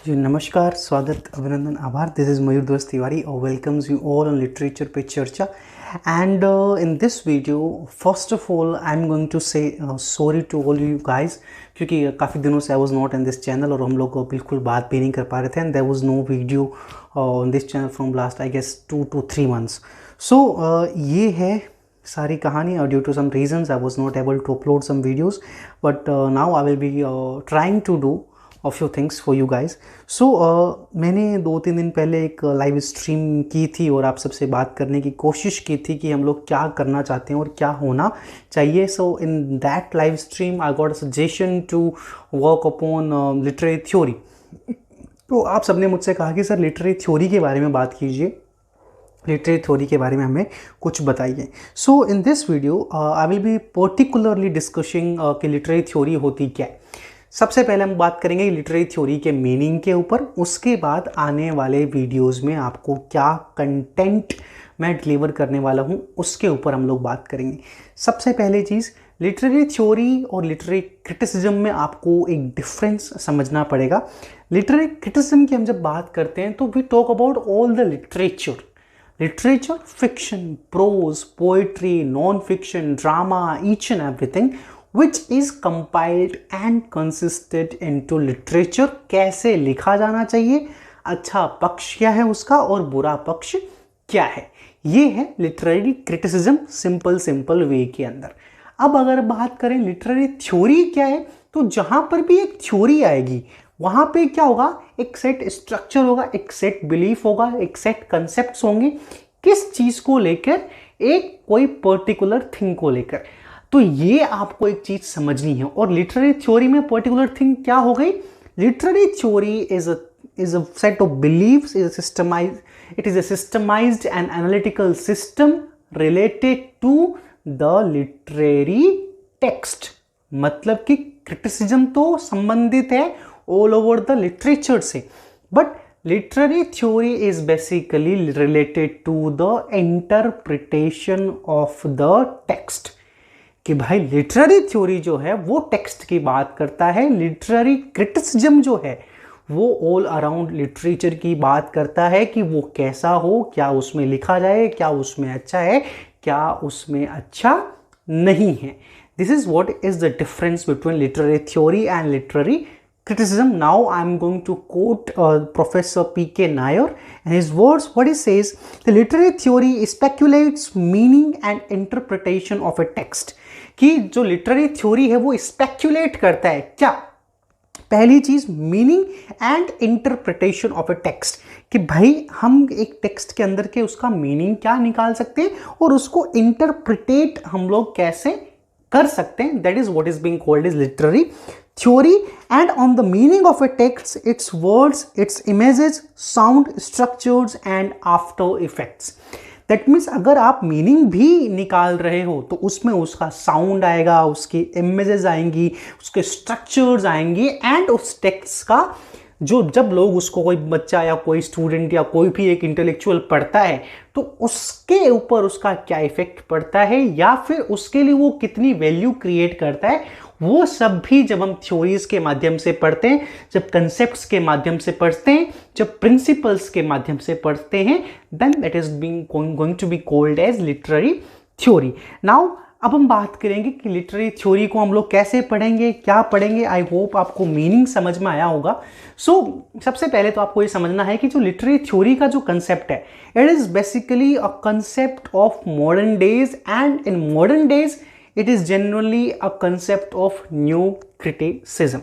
जी नमस्कार, स्वागत, अभिनंदन, आभार. दिस इज मयूर दोस्त तिवारी और welcomes you all on literature पे चर्चा. And in this video first of all I am going to say sorry to all you guys, क्योंकि काफ़ी दिनों से I was not in this channel और हम लोग बिल्कुल बात भी नहीं कर पा रहे थे. And there was no video on this channel from last I guess 2 to 3 months. So ये है सारी कहानी. Due to some reasons I was not able to upload some videos, but now I will be trying to do a few things for you guys. So मैंने 2-3 दिन पहले एक live stream की थी और आप सबसे बात करने की कोशिश की थी कि हम लोग क्या करना चाहते हैं और क्या होना चाहिए. So in that live stream I got a suggestion to work upon literary theory. तो आप सबने मुझसे कहा कि सर लिटरेरी थ्योरी के बारे में बात कीजिए, लिटरेरी थ्योरी के बारे में हमें कुछ बताइए. So in this video I will be particularly discussing कि लिटरेरी थ्योरी होती क्या है. सबसे पहले हम बात करेंगे लिटरेरी थ्योरी के मीनिंग के ऊपर. उसके बाद आने वाले वीडियोस में आपको क्या कंटेंट मैं डिलीवर करने वाला हूं उसके ऊपर हम लोग बात करेंगे. सबसे पहले चीज़, लिटरेरी थ्योरी और लिटरेरी क्रिटिसिज्म में आपको एक डिफरेंस समझना पड़ेगा. लिटरेरी क्रिटिसिज्म की हम जब बात करते हैं तो we talk about all the literature. Literature, fiction, prose, poetry, non fiction, drama, each and everything which is compiled and consisted into literature. कैसे लिखा जाना चाहिए, अच्छा पक्ष क्या है उसका और बुरा पक्ष क्या है, ये है लिटरेरी क्रिटिसिज्म सिंपल वे के अंदर. अब अगर बात करें लिटरेरी थ्योरी क्या है, तो जहां पर भी एक थ्योरी आएगी वहां पे क्या होगा, एक सेट स्ट्रक्चर होगा, एक सेट बिलीफ होगा, एक सेट कंसेप्ट्स होंगे किस चीज को लेकर, एक कोई पर्टिकुलर थिंग को लेकर. तो ये आपको एक चीज समझनी है. और लिटरेरी थ्योरी में पर्टिकुलर थिंग क्या हो गई, literary theory is a set of beliefs, it is a systemised and analytical system related to the literary text. मतलब कि क्रिटिसिज्म तो संबंधित है ऑल ओवर द लिटरेचर से, but literary theory is basically related to the interpretation of the text. कि भाई literary theory जो है वो टेक्स्ट की बात करता है, लिटरेरी क्रिटिसिज्म जो है वो ऑल अराउंड लिटरेचर की बात करता है कि वो कैसा हो, क्या उसमें लिखा जाए, क्या उसमें अच्छा है, क्या उसमें अच्छा नहीं है. This is what is the difference between literary theory and literary criticism. Now I am going to quote Professor P.K. Nair and his words. What he says, the literary theory speculates meaning and interpretation of a text. कि जो literary theory है वो speculate करता है क्या, पहली चीज meaning and interpretation of A text. कि भाई हम एक टेक्स्ट के अंदर के उसका मीनिंग क्या निकाल सकते हैं और उसको इंटरप्रिटेट हम लोग कैसे कर सकते हैं. That is what is being called is literary theory. And on the meaning of a text, its words, its images, sound, structures and after effects. That means अगर आप मीनिंग भी निकाल रहे हो तो उसमें उसका साउंड आएगा, उसकी इमेजेस आएंगी, उसके स्ट्रक्चर्स आएंगी एंड उस टेक्स्ट का जो जब लोग उसको, कोई बच्चा या कोई स्टूडेंट या कोई भी एक इंटेलेक्चुअल पढ़ता है तो उसके ऊपर उसका क्या इफेक्ट पड़ता है या फिर उसके लिए वो कितनी वैल्यू क्रिएट करता है, वो सब भी जब हम थ्योरीज के माध्यम से पढ़ते हैं, जब कंसेप्ट्स के माध्यम से पढ़ते हैं, जब प्रिंसिपल्स के माध्यम से पढ़ते हैं, then that is going to be called as literary theory. Now अब हम बात करेंगे कि लिटरेरी थ्योरी को हम लोग कैसे पढ़ेंगे, क्या पढ़ेंगे. आई होप आपको मीनिंग समझ में आया होगा. सबसे पहले तो आपको ये समझना है कि जो लिटरेरी थ्योरी का जो कंसेप्ट है, it is basically a concept of modern days and in modern days it is generally a concept of new criticism.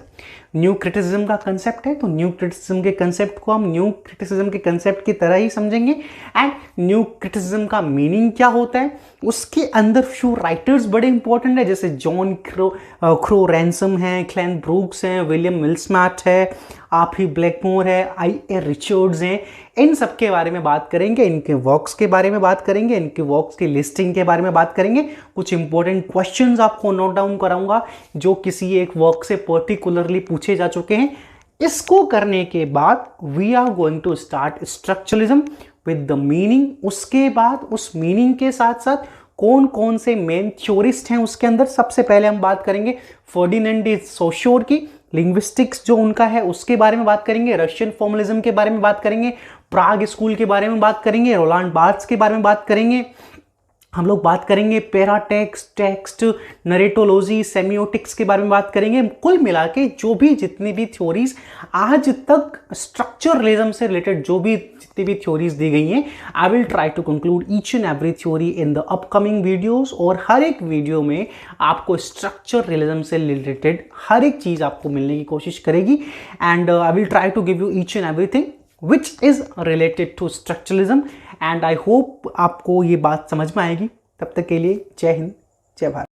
New criticism का कंसेप्ट है तो न्यू क्रिटिसिज्म के कंसेप्ट को हम न्यू क्रिटिसिज्म के कंसेप्ट की तरह ही समझेंगे. एंड न्यू क्रिटिसिज्म का मीनिंग क्या होता है, उसके अंदर फ्यू राइटर्स बड़े इंपॉर्टेंट है, जैसे जॉन क्रो रैंसम है, क्लेन ब्रूक्स हैं, विलियम मिल्समैट है, आर्थर ब्लैकमोर है, आई.ए. रिचर्ड्स हैं. इन सब के बारे में बात करेंगे, इनके वर्क्स के बारे में बात करेंगे, इनके वर्क्स की लिस्टिंग के बारे में बात करेंगे. कुछ इंपॉर्टेंट क्वेश्चंस आपको नोट डाउन कराऊंगा जो किसी एक वर्क से पर्टिकुलरली पूछे जा चुके हैं. इसको करने के बाद we are going to start structuralism with the meaning. उसके बाद उस मीनिंग के साथ साथ कौन कौन से मेन थ्योरिस्ट हैं उसके अंदर. सबसे पहले हम बात करेंगे फर्डिनेंड डी सोशोर की. लिंग्विस्टिक्स जो उनका है उसके बारे में बात करेंगे, रशियन फॉर्मलिज्म के बारे में बात करेंगे, प्राग स्कूल के बारे में बात करेंगे, रोलांड बार्थ्स के बारे में बात करेंगे, हम लोग बात करेंगे पैराटेक्स्ट, टेक्स्ट, नरेटोलॉजी, सेमियोटिक्स के बारे में बात करेंगे। कुल मिला के जो भी जितनी भी थ्योरीज आज तक स्ट्रक्चरलिज्म से रिलेटेड जो भी जितनी भी थ्योरीज दी गई हैं, I will try to conclude each and every theory in the upcoming videos. और हर एक वीडियो में आपको स्ट्रक्चरलिज्म से रिलेटेड हर एक चीज़ आपको मिलने की कोशिश करेगी, and I will try to give you each and everything which is related to structuralism, and I hope आपको ये बात समझ में आएगी। तब तक के लिए जय हिंद, जय भारत।